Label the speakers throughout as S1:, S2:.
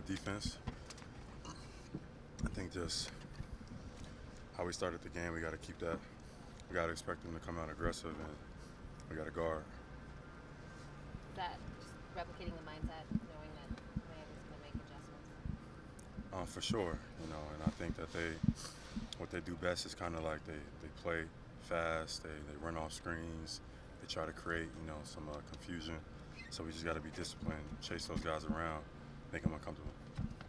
S1: defense. I think just how we started the game, we got to keep that. We got to expect them to come out aggressive, and we got to guard.
S2: Is that just replicating the mindset, knowing that Miami's going to make adjustments?
S1: For sure, and I think that what they do best is kind of like they play fast, they run off screens, they try to create, some confusion. So we just got to be disciplined, chase those guys around, make them uncomfortable.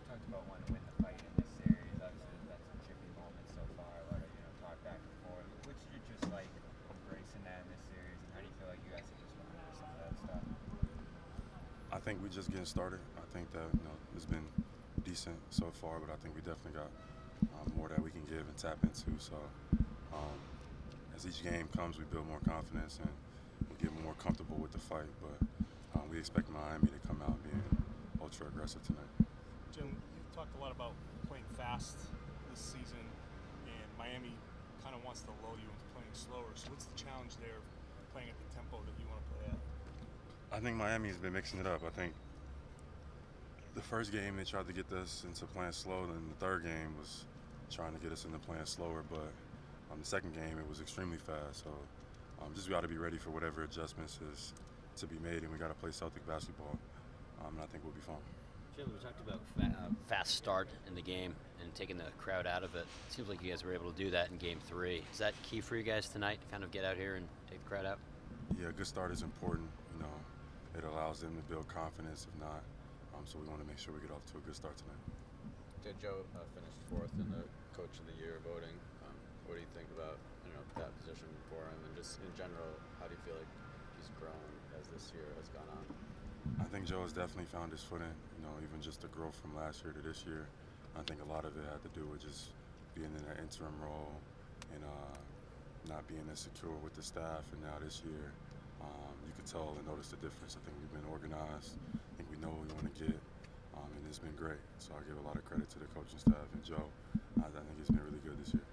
S3: Talked about wanting to win the fight in this series. Obviously, there's been some tricky moments so far. A lot of talk back and forth. What's you just like embracing that in this series, and how do you feel like you guys have responded to some of that stuff?
S1: I think we're just getting started. I think that it's been decent so far, but I think we definitely got more that we can give and tap into. So as each game comes, we build more confidence and we get more comfortable with the fight. But we expect Miami to come out being ultra aggressive tonight.
S4: Jim, you've talked a lot about playing fast this season, and Miami kind of wants to lull you into playing slower. So what's the challenge there, playing at the tempo that you want to play at?
S1: I think Miami's been mixing it up. I think the first game they tried to get us into playing slow, and the third game was trying to get us into playing slower. But the second game it was extremely fast. So just got to be ready for whatever adjustments is to be made, and we got to play Celtic basketball, and I think we'll be fine.
S5: Jim, we talked about fast start in the game and taking the crowd out of it. It seems like you guys were able to do that in Game 3. Is that key for you guys tonight to kind of get out here and take the crowd out?
S1: Yeah, a good start is important. It allows them to build confidence. If not, so we want to make sure we get off to a good start tonight.
S6: Joe finished 4th in the Coach of the Year voting. What do you think about that position for him, and just in general, how do you feel like he's grown as this year has gone on?
S1: I think Joe has definitely found his footing. Even just the growth from last year to this year. I think a lot of it had to do with just being in an interim role and not being as secure with the staff. And now this year, you could tell and notice the difference. I think we've been organized. I think we know what we want to get, and it's been great. So I give a lot of credit to the coaching staff and Joe. I think he's been really good this year.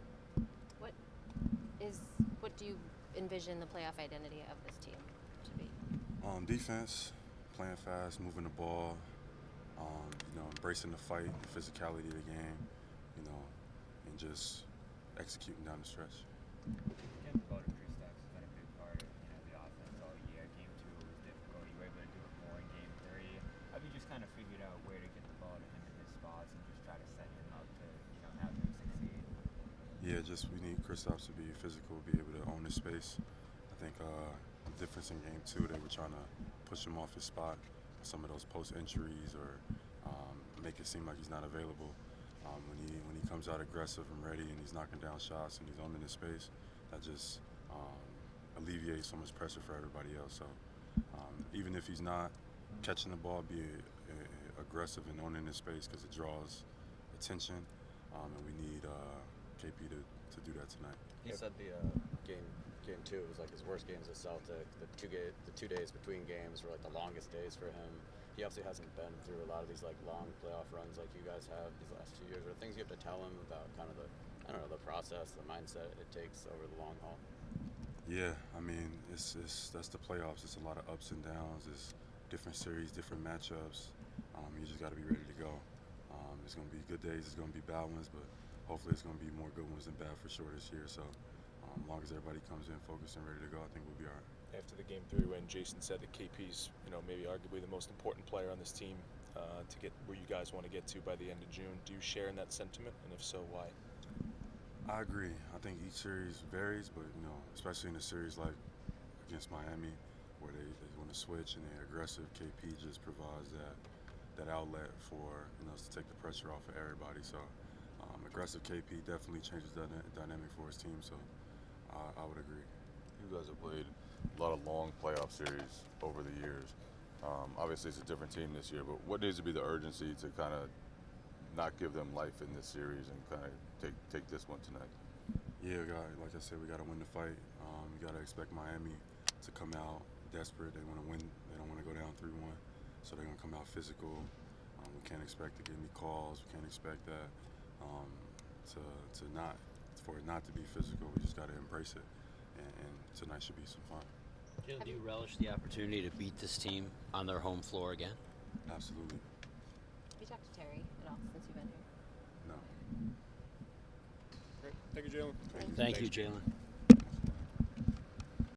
S2: What do you envision the playoff identity of this team to be?
S1: Defense, playing fast, moving the ball, embracing the fight, the physicality of the game, and just executing down the stretch.
S3: Getting the ball to Kristaps has been a big part of the offense all year. Game 2 was difficult. You were able to do it more in Game 3. Have you just kind of figured out where to get the ball to him in his spots and just try to set him up to have him succeed?
S1: Yeah, we need Kristaps to be physical, be able to own his space. I think the difference in Game 2, they were trying to push him off his spot, some of those post entries, or make it seem like he's not available. When he comes out aggressive and ready, and he's knocking down shots and he's owning his space, that just alleviates so much pressure for everybody else. So even if he's not catching the ball, be aggressive and owning his space, because it draws attention, and we need KP to do that tonight.
S6: He said the game 2 was like his worst games with Celtic. The 2 days between games were like the longest days for him. He obviously hasn't been through a lot of these like long playoff runs like you guys have these last 2 years. Are there things you have to tell him about kind of the process, the mindset it takes over the long haul?
S1: Yeah, I mean, that's the playoffs. It's a lot of ups and downs. It's different series, different matchups. You just got to be ready to go. It's going to be good days. It's going to be bad ones, but hopefully it's going to be more good ones than bad for sure this year. So as long as everybody comes in focused and ready to go, I think we'll be all right.
S4: After the Game 3 win, Jason said that KP's, maybe arguably the most important player on this team to get where you guys want to get to by the end of June. Do you share in that sentiment, and if so, why?
S1: I agree. I think each series varies, but especially in a series like against Miami, where they want to switch and they're aggressive, KP just provides that outlet for us to take the pressure off of everybody. So aggressive KP definitely changes the dynamic for his team. So I would agree.
S7: You guys have played a lot of long playoff series over the years. Obviously, it's a different team this year, but what needs to be the urgency to kind of not give them life in this series and kind of take this one tonight?
S1: Yeah, like I said, we got to win the fight. We got to expect Miami to come out desperate. They want to win. They don't want to go down 3-1, so they're going to come out physical. We can't expect to get any calls. We can't expect that for it not to be physical. We just got to embrace it, and tonight should be some fun.
S5: Jim, do you relish the opportunity to beat this team on their home floor again?
S1: Absolutely.
S2: you talked to Terry at all since you've been here?
S1: No.
S4: Great. Thank you, Jaylen.
S5: Thank you, Jaylen.